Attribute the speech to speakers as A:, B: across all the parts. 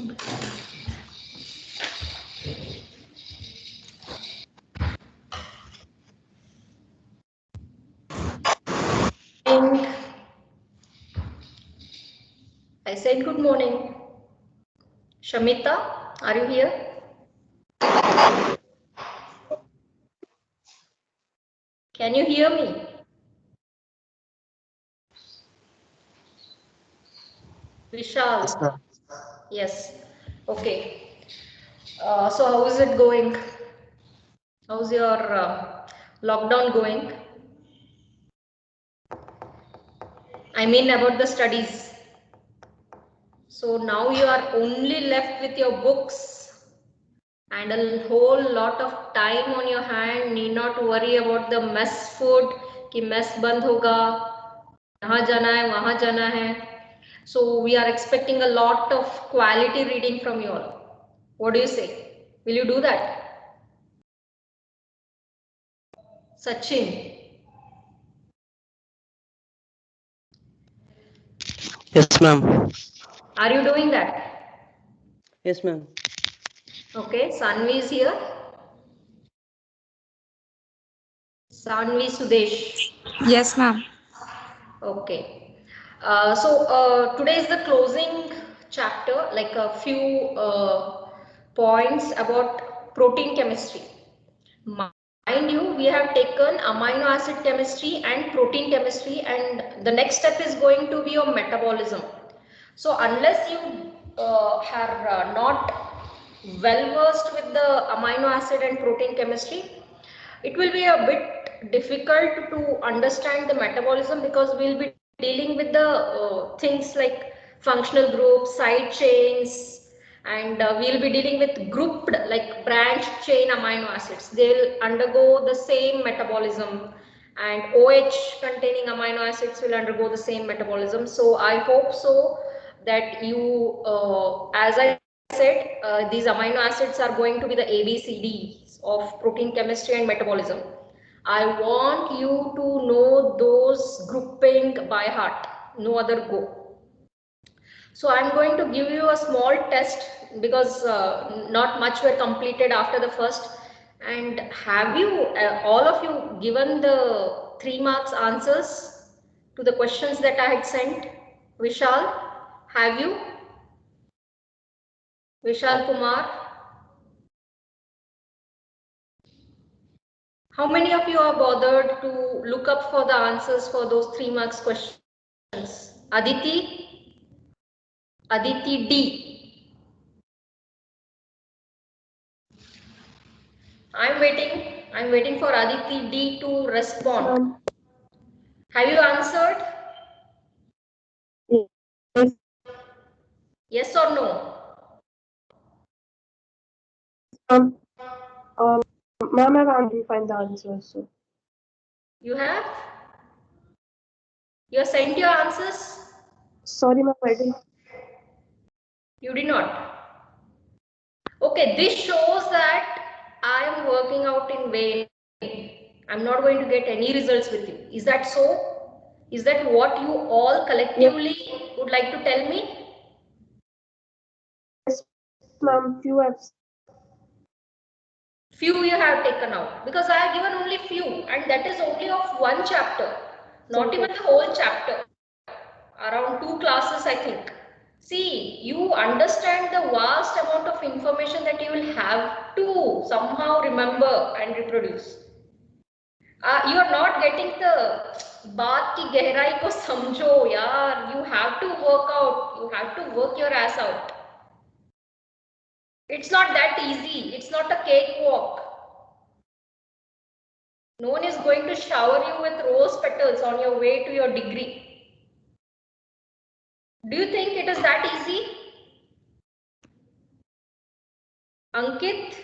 A: And I said good morning. Shamita, are you here? Can you hear me? Vishal.
B: Yes, ma'am.
A: Yes. Okay. So how is it going? How's your lockdown going? I mean about the studies. So now you are only left with your books and a whole lot of time on your hand. Need not worry about the mess food कि mess बंद होगा, यहाँ जाना है, वहाँ जाना है. So we are expecting a lot of quality reading from you all. What do you say? Will you do that? Sachin,
B: Yes, ma'am.
A: are you doing that?
B: Yes, ma'am.
A: Okay, Sanvi is here. Sanvi Sudesh.
C: Yes, ma'am.
A: Okay. Today is the closing chapter, like a few points about protein chemistry. Mind you, we have taken amino acid chemistry and protein chemistry, and the next step is going to be your metabolism. So unless you are not well versed with the amino acid and protein chemistry, it will be a bit difficult to understand the metabolism, because we'll be dealing with the things like functional groups, side chains, and we'll be dealing with grouped like branched chain amino acids. They'll undergo the same metabolism, and OH containing amino acids will undergo the same metabolism. So I hope so that you, as I said, these amino acids are going to be the ABCDs of protein chemistry and metabolism. I want you to know those grouping by heart, no other go. So I'm going to give you a small test, because not much were completed after the first. And have you, all of you, given the 3 marks answers to the questions that I had sent? Vishal, have you? Vishal Kumar? How many of you are bothered to look up for the answers for those 3 marks questions? Aditi? Aditi D. I'm waiting for Aditi D to respond. Have you answered?
D: Yes.
A: Yes or no?
D: Ma'am, I can't find the answer. So
A: You have? You have sent your answers?
D: sorry, ma'am, I didn't.
A: You did not. Okay, this shows that I am working out in vain. I'm not going to get any results with you. Is that so? Is that what you all collectively would like to tell me?
D: Yes, ma'am.
A: Few you have taken out, because I have given only few, and that is only of one chapter, not even the whole chapter. Around 2 classes, I think. See, you understand the vast amount of information that you will have to somehow remember and reproduce. You are not getting the बात की गहराई को समझो यार. You have to work out. You have to work your ass out. It's not that easy. It's not a cakewalk. No one is going to shower you with rose petals on your way to your degree. Do you think it is that easy? Ankit?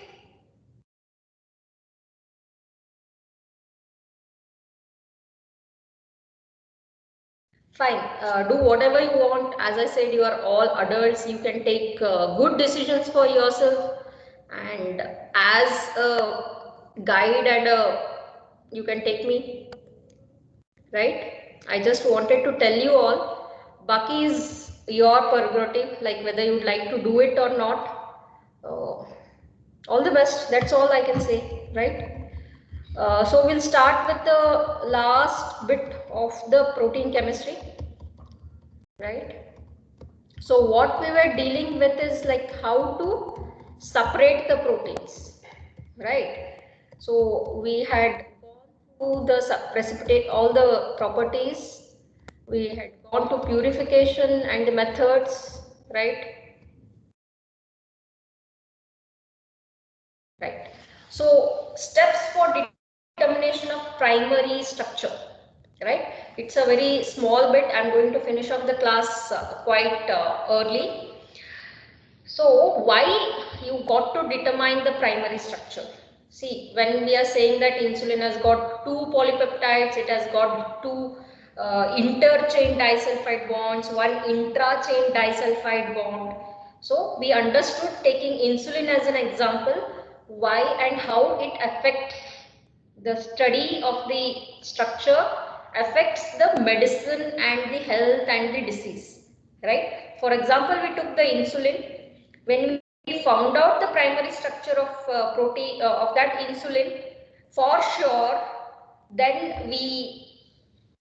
A: Fine, do whatever you want. As I said, you are all adults. You can take good decisions for yourself. And as a guide and you can take me, right? I just wanted to tell you all. Baki is your prerogative, like whether you'd like to do it or not. All the best. That's all I can say, right? So we'll start with the last bit of the protein chemistry, right? So what we were dealing with is like how to separate the proteins, right? So we had gone through the precipitate, all the properties. We had gone to purification and the methods, right? Right. So steps for determination of primary structure, right? It's a very small bit. I'm going to finish off the class quite early. So why you got to determine the primary structure? See, when we are saying that insulin has got two polypeptides, it has got two interchain disulfide bonds, one intrachain disulfide bond. So we understood, taking insulin as an example, why and how it affects the study of the structure, affects the medicine and the health and the disease, right? For example, we took the insulin. When we found out the primary structure of protein of that insulin, for sure, then we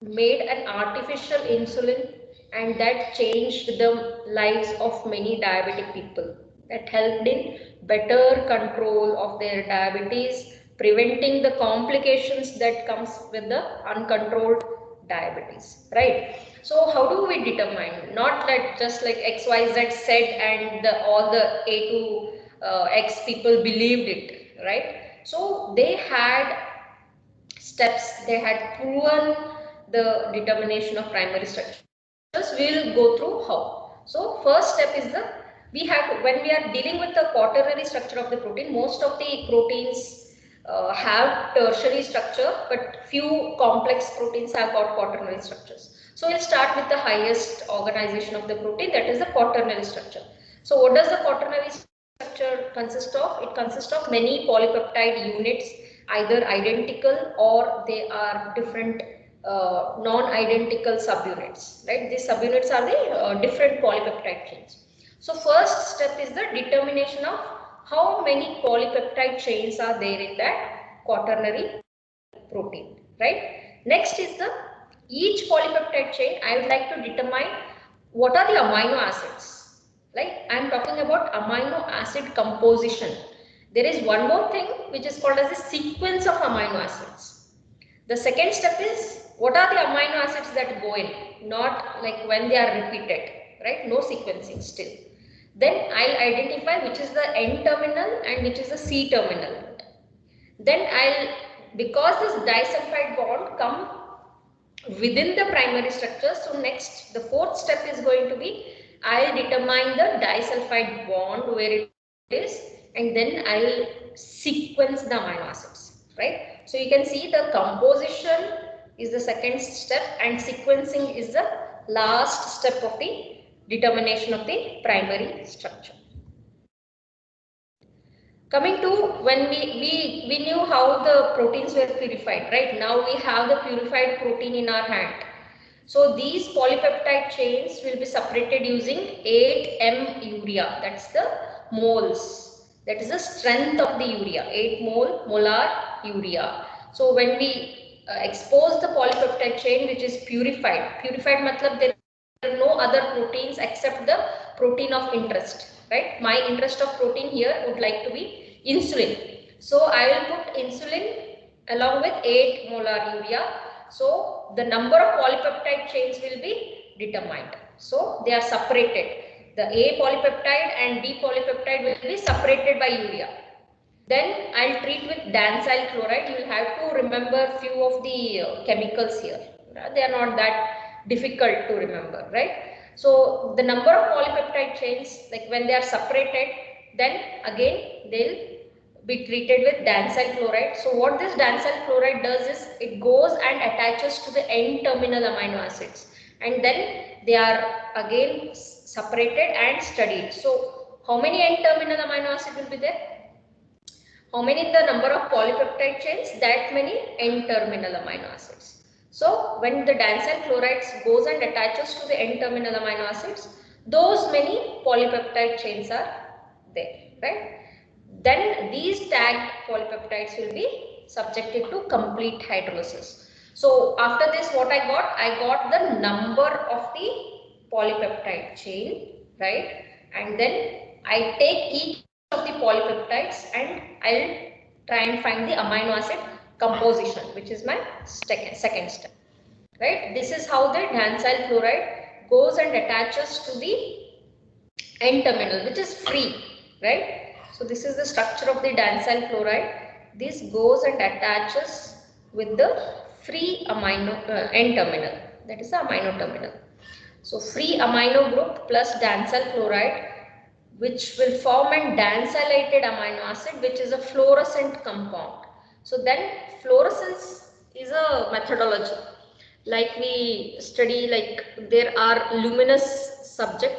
A: made an artificial insulin, and that changed the lives of many diabetic people. That helped in better control of their diabetes, preventing the complications that comes with the uncontrolled diabetes, right? So how do we determine? Not like just like XYZ said and all the A to X people believed it, right? So they had steps, they had proven the determination of primary structures. We'll go through how. So first step is when we are dealing with the quaternary structure of the protein, most of the proteins have tertiary structure, but few complex proteins have got quaternary structures. So we'll start with the highest organization of the protein, that is the quaternary structure. So what does the quaternary structure consist of? It consists of many polypeptide units, either identical or they are different non-identical subunits, right? These subunits are the different polypeptide chains. So first step is the determination of how many polypeptide chains are there in that quaternary protein, right? Next is each polypeptide chain. I would like to determine what are the amino acids. Like I am talking about amino acid composition. There is one more thing which is called as a sequence of amino acids. The second step is what are the amino acids that go in, not like when they are repeated, right? No sequencing still. Then I'll identify which is the N terminal and which is the C terminal. Then because this disulfide bond come within the primary structure, so next the fourth step is going to be I'll determine the disulfide bond where it is, and then I'll sequence the amino acids, right? So you can see the composition is the second step and sequencing is the last step of the determination of the primary structure. Coming to when we knew how the proteins were purified, right? Now we have the purified protein in our hand. So these polypeptide chains will be separated using 8 urea. That's the moles. That is the strength of the urea, 8 molar urea. So when we expose the polypeptide chain which is purified matlab there are no other proteins except the protein of interest, right? My interest of protein here would like to be insulin. So I will put insulin along with 8 molar urea. So the number of polypeptide chains will be determined. So they are separated. The A polypeptide and B polypeptide will be separated by urea. Then I'll treat with dansyl chloride. You will have to remember few of the chemicals here. They are not that difficult to remember, right? So the number of polypeptide chains, like when they are separated, then again they'll be treated with dansyl chloride. So what this dansyl chloride does is it goes and attaches to the N-terminal amino acids, and then they are again separated and studied. So how many N-terminal amino acids will be there? How many the number of polypeptide chains? That many N-terminal amino acids. So when the dansyl chloride goes and attaches to the N-terminal amino acids, those many polypeptide chains are there, right? Then these tagged polypeptides will be subjected to complete hydrolysis. So after this, what I got the number of the polypeptide chain, right? And then I take each of the polypeptides and I'll try and find the amino acid composition, which is my second step, right? This is how the dancyl fluoride goes and attaches to the N terminal, which is free, right? So this is the structure of the dancyl fluoride. This goes and attaches with the free amino N terminal, that is the amino terminal. So free amino group plus dancyl fluoride, which will form an dancylated amino acid, which is a fluorescent compound. So then fluorescence is a methodology. Like we study, like there are luminous subject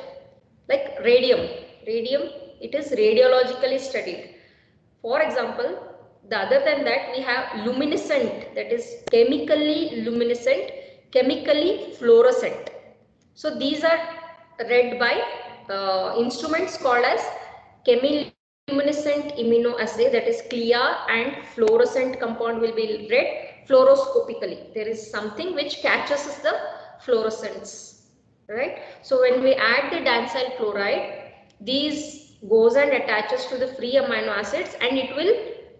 A: like radium. Radium, it is radiologically studied. For example, the other than that, we have luminescent, that is chemically luminescent, chemically fluorescent. So these are read by instruments called as chemiluminescent immunoassay, that is CLIA, and fluorescent compound will be read fluoroscopically. There is something which catches the fluorescence, right? So when we add the dancyl fluoride, these goes and attaches to the free amino acids and it will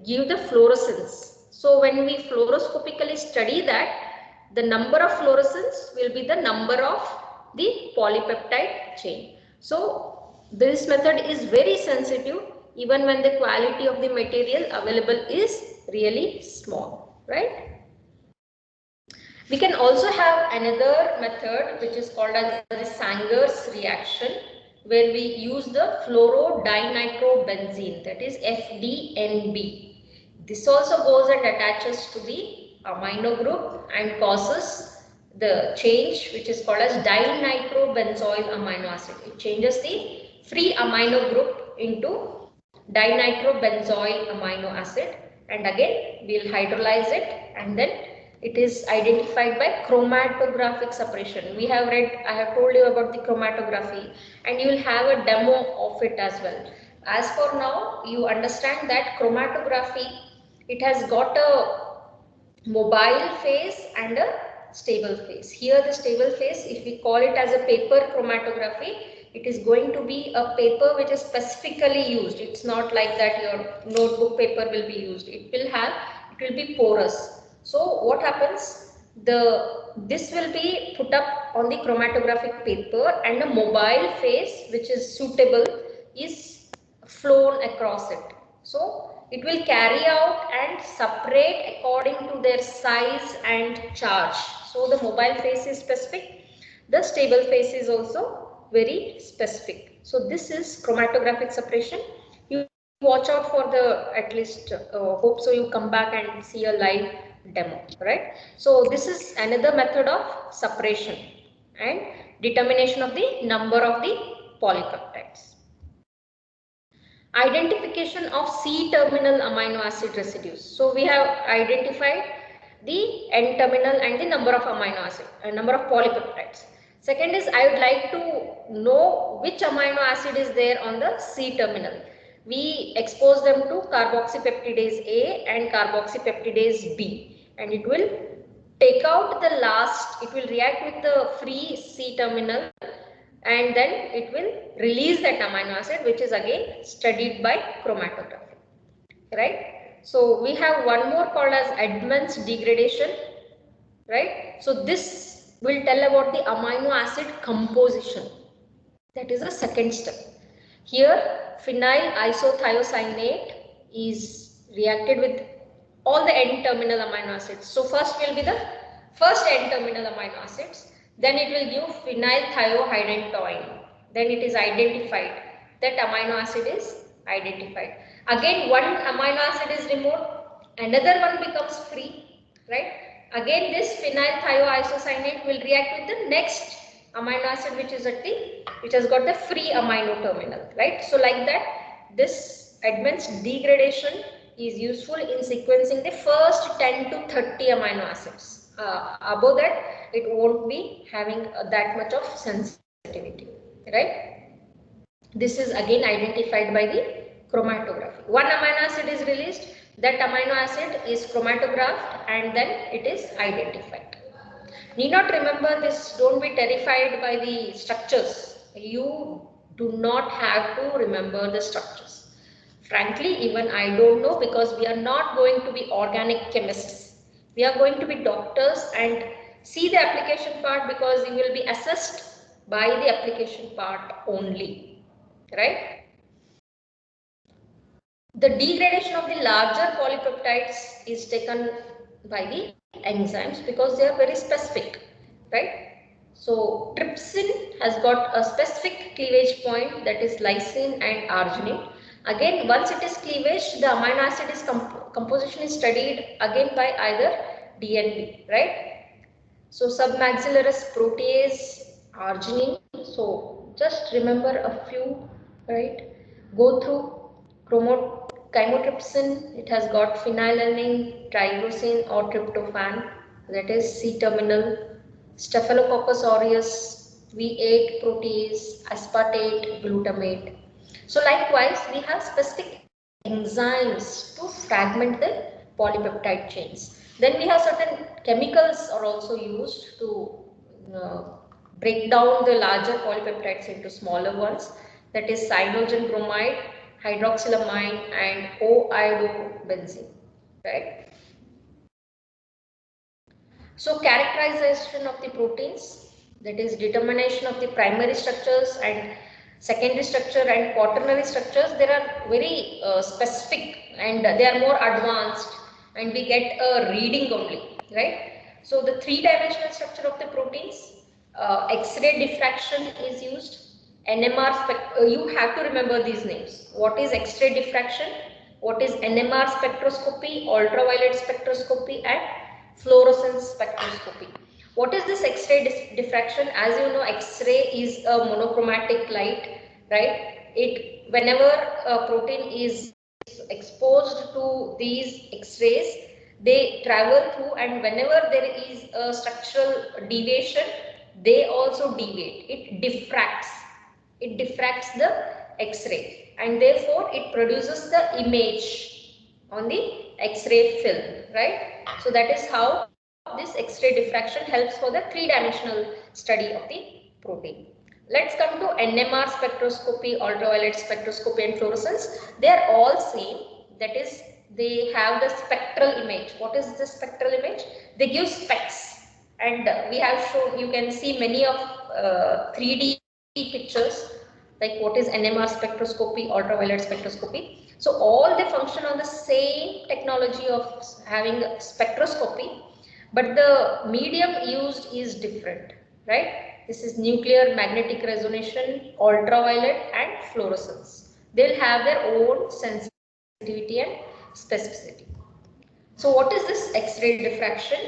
A: give the fluorescence. So when we fluoroscopically study that, the number of fluorescence will be the number of the polypeptide chain. So this method is very sensitive even when the quality of the material available is really small, right? We can also have another method which is called as the Sanger's reaction, where we use the fluorodinitrobenzene, that is FDNB. This also goes and attaches to the amino group and causes the change which is called as dinitrobenzoyl amino acid. It changes the free amino group into dinitrobenzoyl amino acid, and again we'll hydrolyze it, and then it is identified by chromatographic separation. We have read, I have told you about the chromatography, and you will have a demo of it as well. As for now, you understand that chromatography, it has got a mobile phase and a stable phase. Here the stable phase, if we call it as a paper chromatography, it is going to be a paper which is specifically used. It's not like that your notebook paper will be used. It will be porous. So what happens? This will be put up on the chromatographic paper, and a mobile phase which is suitable is flown across it. So it will carry out and separate according to their size and charge. So the mobile phase is specific. The stable phase is also very specific. So this is chromatographic separation. You watch out for the, at least hope so you come back and see a live demo, right? So this is another method of separation and determination of the number of the polypeptides. Identification of C-terminal amino acid residues. So we have identified the N-terminal and the number of amino acid, number of polypeptides. Second is, I would like to know which amino acid is there on the C-terminal. We expose them to carboxypeptidase A and carboxypeptidase B, and it will take out the last, it will react with the free C-terminal, and then it will release that amino acid, which is again studied by chromatography, right? So we have one more called as Edmonds degradation, right? So this will tell about the amino acid composition. That is the second step. Here phenyl isothiocyanate is reacted with all the N-terminal amino acids. So first will be the first N-terminal amino acids. Then it will give phenyl thiohydantoin. Then it is identified. That amino acid is identified. Again, one amino acid is removed. Another one becomes free, right? Again, this phenyl thioisocyanate will react with the next amino acid which has got the free amino terminal, right? So like that, this Edmonds degradation is useful in sequencing the first 10 to 30 amino acids. Above that, it won't be having that much of sensitivity, right? This is again identified by the chromatography. One amino acid is released, that amino acid is chromatographed and then it is identified. Need not remember this, don't be terrified by the structures. You do not have to remember the structures. Frankly, even I don't know, because we are not going to be organic chemists. We are going to be doctors and see the application part, because you will be assessed by the application part only, right? The degradation of the larger polypeptides is taken by the enzymes because they are very specific, right? So trypsin has got a specific cleavage point, that is lysine and arginine. Again, once it is cleavage, the amino acid is composition is studied again by either DNP, right? So submaxillaris protease, arginine. So just remember a few, right? Go through chymotrypsin. It has got phenylalanine, triglycine or tryptophan, that is C-terminal. Staphylococcus aureus, V8 protease, aspartate, glutamate. So likewise, we have specific enzymes to fragment the polypeptide chains. Then we have certain chemicals are also used to break down the larger polypeptides into smaller ones. That is cyanogen bromide, hydroxylamine and O-iodobenzene, right? So characterization of the proteins, that is determination of the primary structures and secondary structure and quaternary structures, they are very specific and they are more advanced, and we get a reading only, right? So the three-dimensional structure of the proteins, X-ray diffraction is used, NMR you have to remember these names. What is X-ray diffraction? What is NMR spectroscopy, ultraviolet spectroscopy and fluorescence spectroscopy. What is this X-ray diffraction? As you know, X-ray is a monochromatic light, right? It, whenever a protein is exposed to these X-rays, they travel through, and whenever there is a structural deviation, they also deviate. It diffracts. It diffracts the X-ray, and therefore it produces the image on the X-ray film, right? So that is how this X-ray diffraction helps for the three-dimensional study of the protein. Let's come to NMR spectroscopy, ultraviolet spectroscopy and fluorescence. They are all same. That is, they have the spectral image. What is the spectral image? They give specs, and we have shown, you can see many of 3D pictures, like what is NMR spectroscopy, ultraviolet spectroscopy. So all they function on the same technology of having spectroscopy, but the medium used is different, right? This is nuclear magnetic resonance, ultraviolet and fluorescence. They'll have their own sensitivity and specificity. So what is this X-ray diffraction?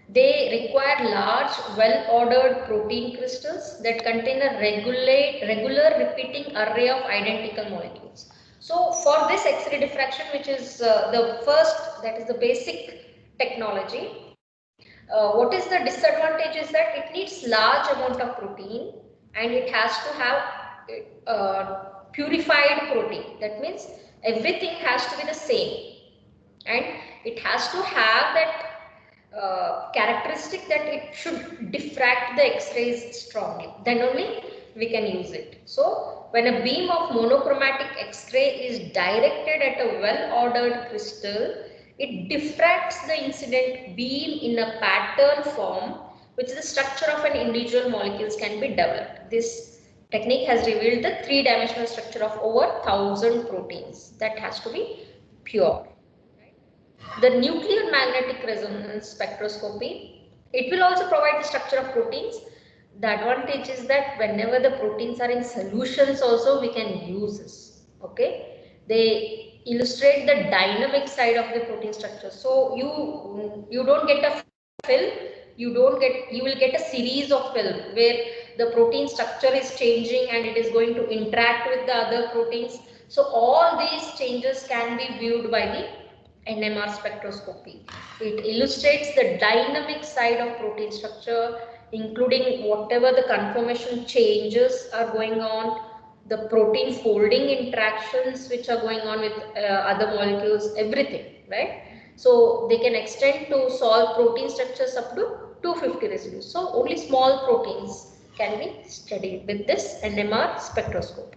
A: They require large, well-ordered protein crystals that contain a regular repeating array of identical molecules. So for this X-ray diffraction, which is the first, that is the basic technology, what is the disadvantage is that it needs large amount of protein, and it has to have purified protein. That means everything has to be the same, and it has to have that characteristic that it should diffract the X-rays strongly. Then only we can use it. So when a beam of monochromatic X-ray is directed at a well-ordered crystal, it diffracts the incident beam in a pattern form, which the structure of an individual molecules can be developed. This technique has revealed the three-dimensional structure of over 1,000 proteins. That has to be pure. The nuclear magnetic resonance spectroscopy, it will also provide the structure of proteins. The advantage is that whenever the proteins are in solutions also, we can use this. Okay, they illustrate the dynamic side of the protein structure. So you don't get a film, you will get a series of film where the protein structure is changing and it is going to interact with the other proteins. So all these changes can be viewed by the NMR spectroscopy. It illustrates the dynamic side of protein structure. including whatever the conformation changes are going on, the protein folding interactions which are going on with other molecules, everything, right? So they can extend to solve protein structures up to 250 residues. So only small proteins can be studied with this NMR spectroscope.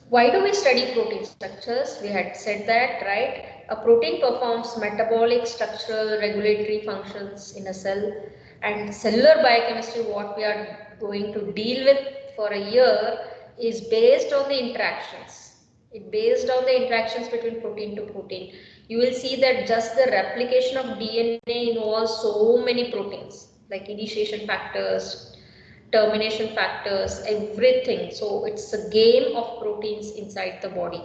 A: Why do we study protein structures? We had said that, right? A protein performs metabolic, structural, regulatory functions in a cell, and cellular biochemistry, what we are going to deal with for a year, is based on the interactions. It's based on the interactions between protein to protein. You will see that just the replication of DNA involves so many proteins, like initiation factors, termination factors, everything. So it's a game of proteins inside the body.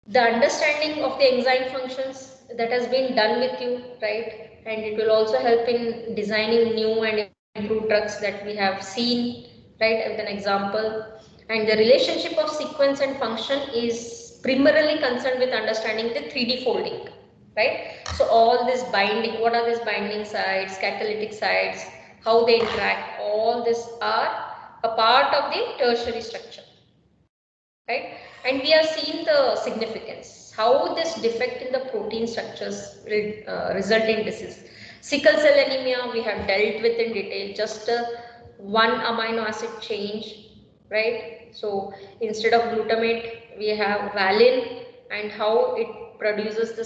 A: The understanding of the enzyme functions, that has been done with you, right? And it will also help in designing new and improved drugs that we have seen, right, with an example. And the relationship of sequence and function is primarily concerned with understanding the 3D folding, right? So all this binding, what are these binding sites, catalytic sites, how they interact, all this are a part of the tertiary structure, right? And we are seeing the significance, how this defect in the protein structures will result in disease. Sickle cell anemia, we have dealt with in detail, just one amino acid change, right? So instead of glutamate, we have valine, and how it produces the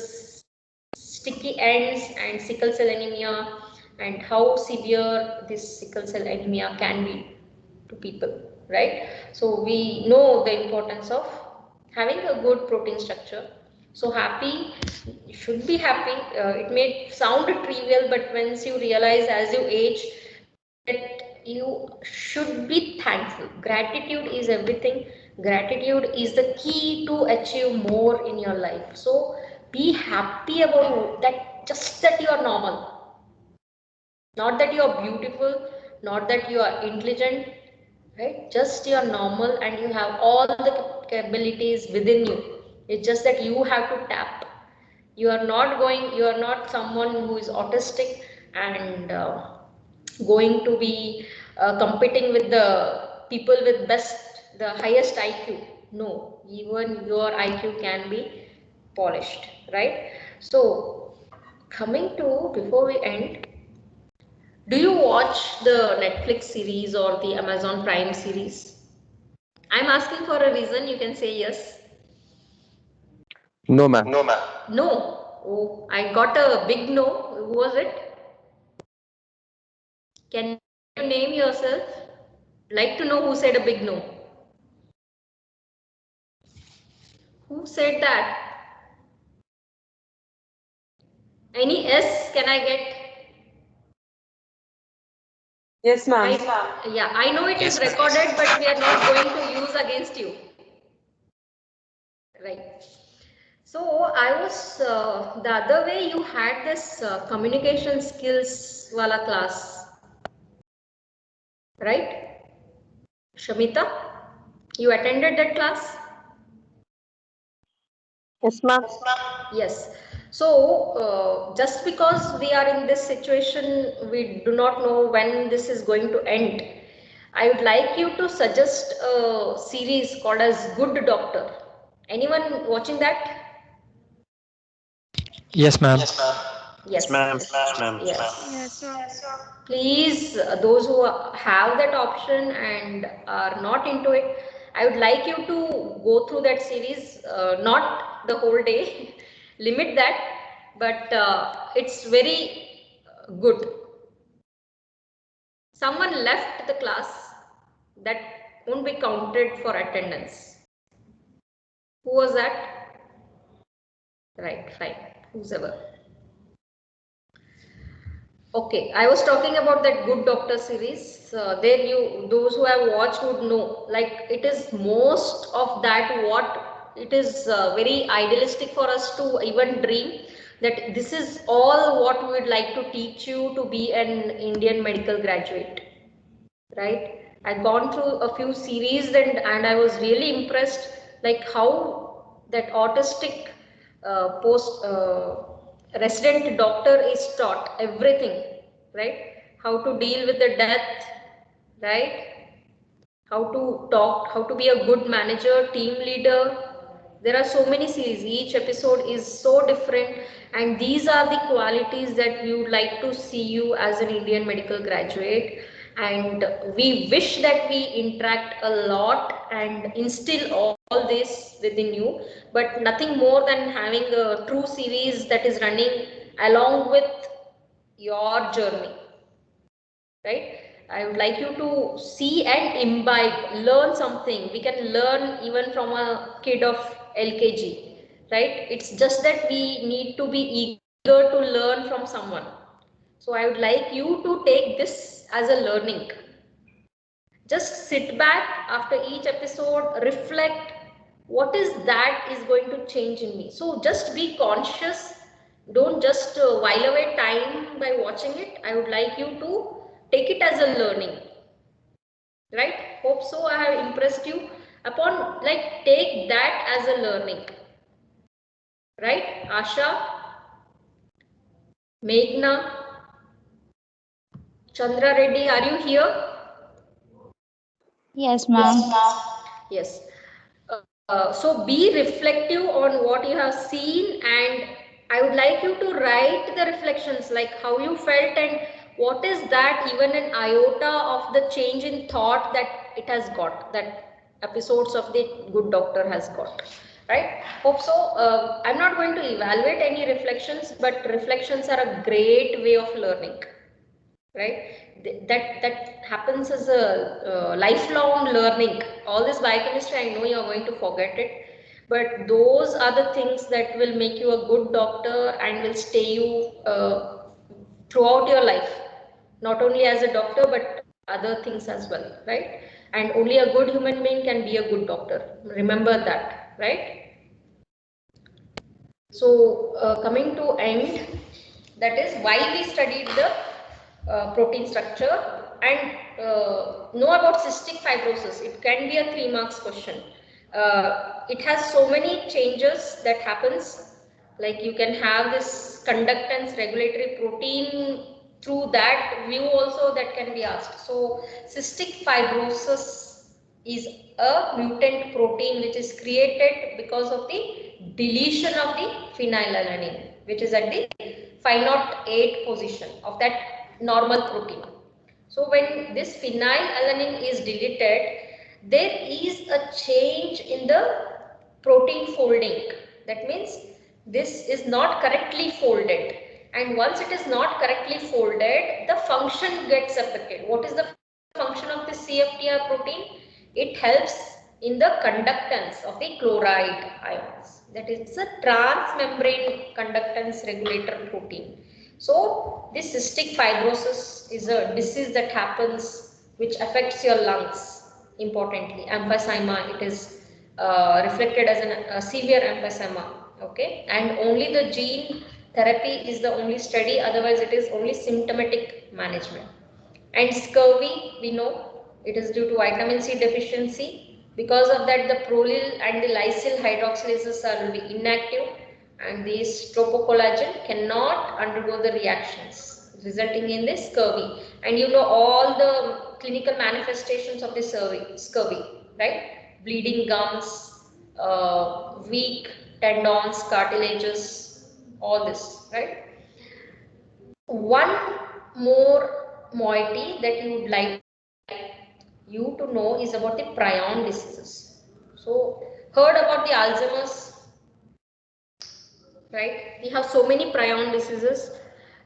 A: sticky ends and sickle cell anemia, and how severe this sickle cell anemia can be to people, right? So we know the importance of having a good protein structure. So happy, you should be happy. It may sound trivial, but once you realize as you age that you should be thankful. Gratitude is everything. Gratitude is the key to achieve more in your life. So be happy about that, just that you are normal, not that you are beautiful, not that you are intelligent, right? Just you are normal and you have all the capabilities within you. It's just that you have to tap. You are not someone who is autistic and going to be competing with the people with the highest IQ. No, even your IQ can be polished, right? So coming to, before we end, do you watch the Netflix series or the Amazon Prime series? I'm asking for a reason. You can say yes.
C: No, ma'am.
A: No. Oh, I got a big no. Who was it? Can you name yourself? Like to know who said a big no. Who said that? Any S can I get?
E: Yes, ma'am.
A: Yeah, I know it is recorded, but we are not going to use against you. Right. So I was the other way, you had this communication skills wala class, right? Shamita, you attended that class?
D: Yes, ma'am.
A: Yes. So just because we are in this situation, we do not know when this is going to end. I would like you to suggest a series called as Good Doctor. Anyone watching that?
F: Yes, ma'am.
A: Yes.
G: Yes, ma'am.
A: Please, those who have that option and are not into it, I would like you to go through that series, not the whole day, limit that, but it's very good. Someone left the class, that won't be counted for attendance. Who was that? Right, fine, whoever. Okay, I was talking about that Good Doctor series. Those who have watched would know, like it is most of that what it is very idealistic for us to even dream that this is all what we would like to teach you to be an Indian medical graduate, right? I've gone through a few series and I was really impressed, like how that autistic resident doctor is taught everything, right? How to deal with the death, right? How to talk, how to be a good manager, team leader. There are so many series. Each episode is so different, and these are the qualities that we would like to see you as an Indian medical graduate. And we wish that we interact a lot and instill all this within you, but nothing more than having a true series that is running along with your journey, right? I would like you to see and imbibe, learn something. We can learn even from a kid of LKG, right? It's just that we need to be eager to learn from someone. So I would like you to take this as a learning. Just sit back after each episode, reflect what is that is going to change in me. So just be conscious. Don't just while away time by watching it. I would like you to take it as a learning, right? Hope so I have impressed you upon, like, take that as a learning, right? Asha, Meghna, Chandra Reddy, are you here?
E: Yes, ma'am.
A: Yes. So be reflective on what you have seen, and I would like you to write the reflections, like how you felt and what is that even an iota of the change in thought that it has got, that episodes of the Good Doctor has got, right? Hope so. I'm not going to evaluate any reflections, but reflections are a great way of learning, right? That happens as a lifelong learning. All this biochemistry, I know you're going to forget it, but those are the things that will make you a good doctor and will stay you throughout your life, not only as a doctor but other things as well, right? And only a good human being can be a good doctor. Remember that, right? So coming to end, that is why we studied the protein structure and know about cystic fibrosis. It can be a 3 marks question. It has so many changes that happens, like you can have this conductance regulatory protein, through that view also that can be asked. So cystic fibrosis is a mutant protein which is created because of the deletion of the phenylalanine, which is at the 508 position of that normal protein. So when this phenylalanine is deleted, there is a change in the protein folding. That means this is not correctly folded, and once it is not correctly folded, the function gets affected. What is the function of the CFTR protein? It helps in the conductance of the chloride ions. That is a transmembrane conductance regulator protein. So this cystic fibrosis is a disease that happens which affects your lungs. Importantly, emphysema, it is reflected as a severe emphysema, okay? And only the gene therapy is the only study, otherwise it is only symptomatic management. And scurvy, we know it is due to vitamin C deficiency. Because of that, the prolyl and the lysyl hydroxylases will be inactive, and these tropocollagen cannot undergo the reactions, resulting in this scurvy. And you know all the clinical manifestations of the scurvy, right? Bleeding gums, weak tendons, cartilages, all this, right? One more moiety that you would like you to know is about the prion diseases. So, heard about the Alzheimer's, right? We have so many prion diseases,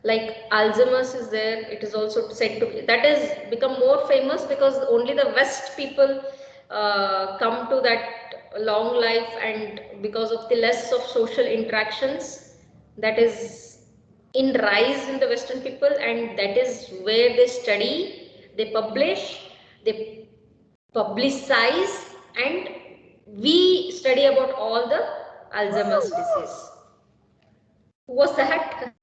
A: like Alzheimer's is there. It is also said to be, that is become more famous because only the West people come to that long life, and because of the less of social interactions that is in rise in the Western people, and that is where they study, they publish, they publicize, and we study about all the Alzheimer's disease. Who was that?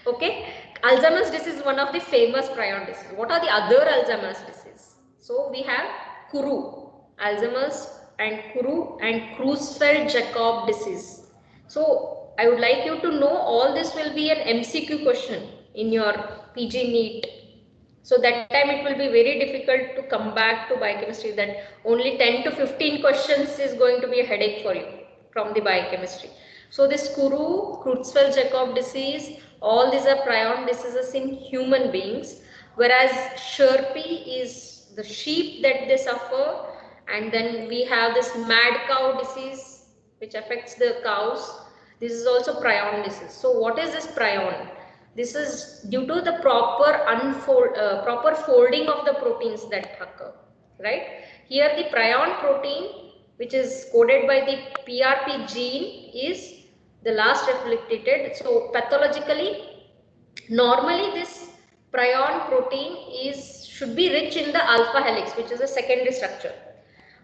A: Okay, Alzheimer's disease is one of the famous prion disease. What are the other Alzheimer's disease? So we have Kuru, Alzheimer's and Kuru and Creutzfeldt-Jakob disease. So I would like you to know all this will be an MCQ question in your PG NEET. So that time it will be very difficult to come back to biochemistry, that only 10 to 15 questions is going to be a headache for you from the biochemistry. So this Kuru, Creutzfeldt-Jakob disease, all these are prion diseases in human beings, whereas Sherpy is the sheep that they suffer, and then we have this mad cow disease which affects the cows. This is also prion disease. So what is this prion? This is due to the proper folding of the proteins that occur, right? Here the prion protein, which is coded by the PRP gene, is the last replicated. So pathologically, normally this prion protein should be rich in the alpha helix, which is a secondary structure.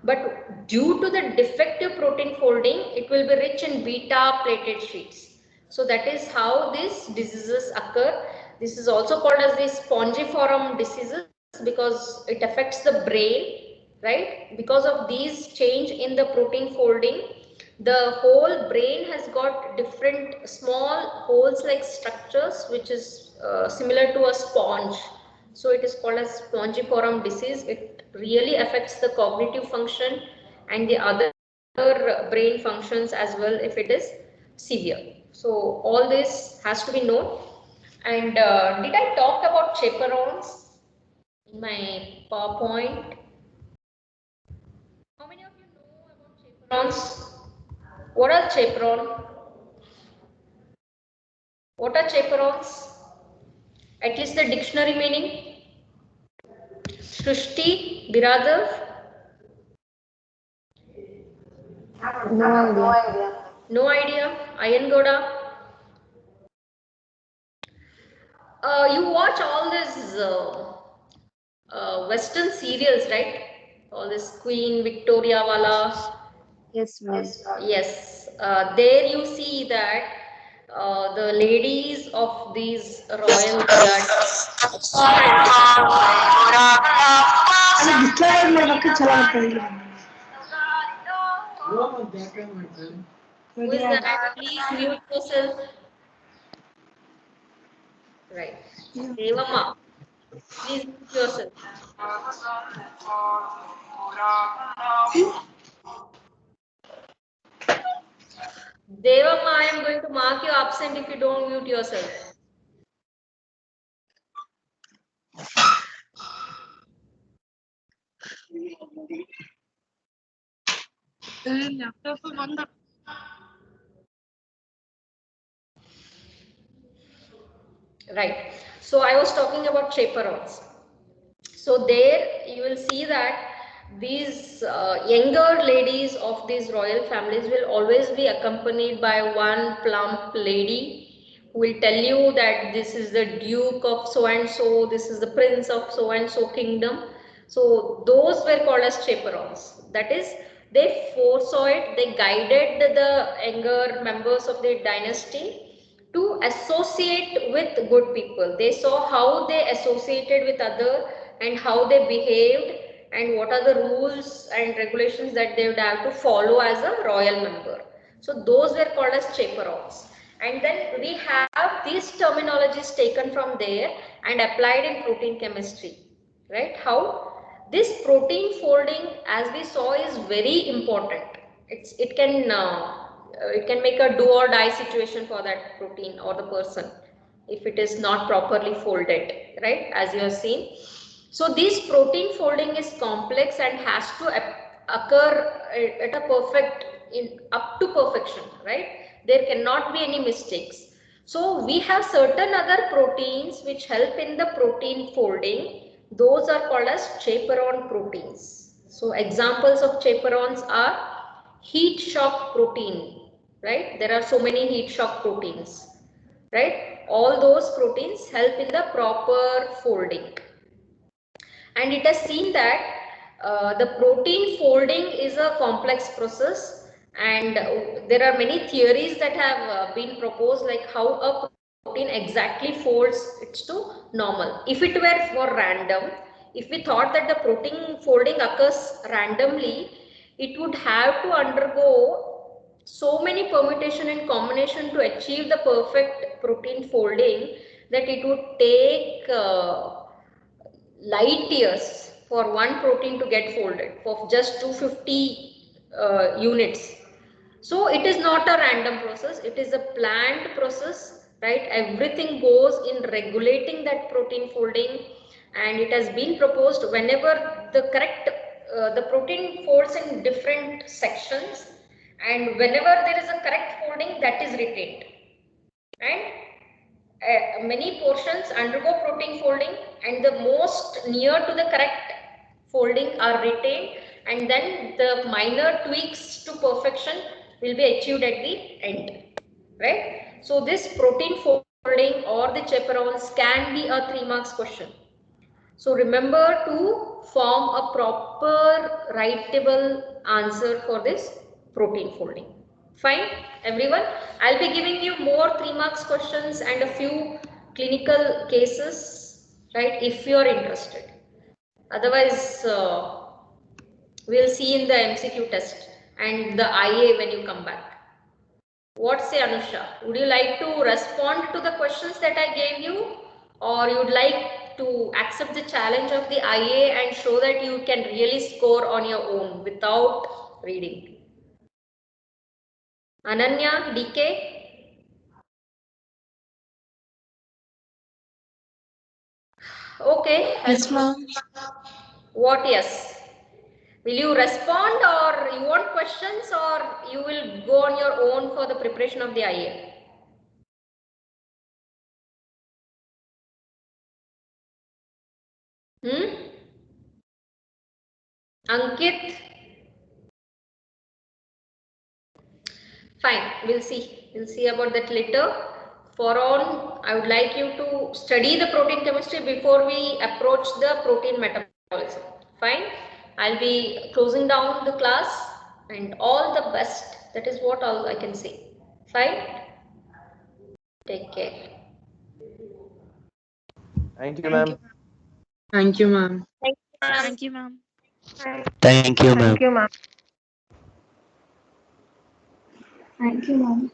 A: But due to the defective protein folding, it will be rich in beta plated sheets. So that is how these diseases occur. This is also called as the spongiform diseases because it affects the brain, right? Because of these change in the protein folding, the whole brain has got different small holes like structures, which is similar to a sponge. So it is called as spongiform disease. It really affects the cognitive function and the other brain functions as well if it is severe. So all this has to be known. And did I talk about chaperones in my PowerPoint? How many of you know about chaperones? What are chaperone? What are chaperones? At least the dictionary meaning. Shrishti, Biradav?
D: No idea.
A: No idea. Ayangoda? You watch all these Western serials, right? All this Queen Victoria Wala.
D: Yes, ma'am.
A: Yes. There you see that the ladies of these royal blood. Who is that? Please mute yourself. Right. Devamma. Please mute yourself. Devamma, I am going to mark you absent if you don't mute yourself. Right. So I was talking about chaperones. So there you will see that these younger ladies of these royal families will always be accompanied by one plump lady who will tell you that this is the Duke of so and so, this is the Prince of so and so kingdom. So those were called as chaperones. That is, they foresaw it, they guided the younger members of the dynasty to associate with good people. They saw how they associated with other and how they behaved and what are the rules and regulations that they would have to follow as a royal member. So those were called as chaperones. And then we have these terminologies taken from there and applied in protein chemistry, right? How? This protein folding, as we saw, is very important. It can make a do or die situation for that protein or the person if it is not properly folded, right? As you have seen. So this protein folding is complex and has to occur at a up to perfection, right? There cannot be any mistakes. So we have certain other proteins which help in the protein folding. Those are called as chaperone proteins. So examples of chaperones are heat shock protein, right? There are so many heat shock proteins, right? All those proteins help in the proper folding. And it has seen that the protein folding is a complex process, and there are many theories that have been proposed, like how a protein exactly folds it to normal. If it were for random, if we thought that the protein folding occurs randomly, it would have to undergo so many permutation and combination to achieve the perfect protein folding that it would take light years for one protein to get folded for just 250 units. So it is not a random process, it is a planned process, right? Everything goes in regulating that protein folding, and it has been proposed whenever the correct the protein folds in different sections, and whenever there is a correct folding, that is retained, and many portions undergo protein folding, and the most near to the correct folding are retained, and then the minor tweaks to perfection will be achieved at the end, right? So this protein folding or the chaperones can be a 3 marks question. So remember to form a proper writable answer for this protein folding. Fine, everyone. I'll be giving you more 3 marks questions and a few clinical cases, right, if you are interested. Otherwise, we'll see in the MCQ test and the IA when you come back. What say, Anusha? Would you like to respond to the questions that I gave you, or you'd like to accept the challenge of the IA and show that you can really score on your own without reading? Ananya, DK? Okay.
E: Yes, ma'am.
A: What yes? Will you respond, or you want questions, or you will go on your own for the preparation of the IA? Ankit? Fine, we'll see. We'll see about that later. For on, I would like you to study the protein chemistry before we approach the protein metabolism. Fine. I'll be closing down the class, and all the best. That is what all I can say. Fine. Take care.
C: Thank you, ma'am.
E: Thank you, ma'am.
G: Thank you, ma'am.
B: Thank you, ma'am.
D: Thank you, ma'am.
F: Thank you, ma'am.